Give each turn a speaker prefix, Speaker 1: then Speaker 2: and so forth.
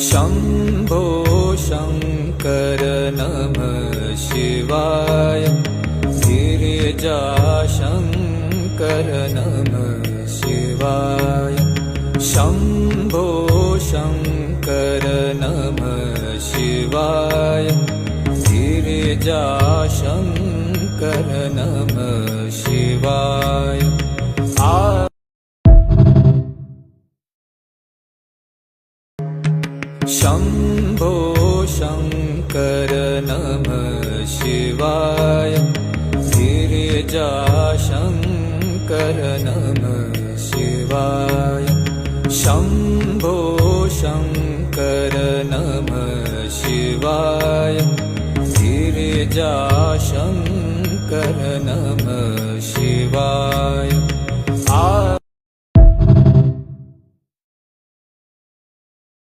Speaker 1: शम्भो शङ्कर नमः शिवाय गिरिजाशङ्कर नमः शिवाय शम्भो शङ्कर नमः शिवाय गिरिजाशङ्कर नमः शिवाय शम्भो शङ्कर नमः शिवाय गिरिजाशङ्कर नमः शिवाय शम्भो शङ्कर नमः शिवाय गिरिजाशङ्कर नमः शिवाय।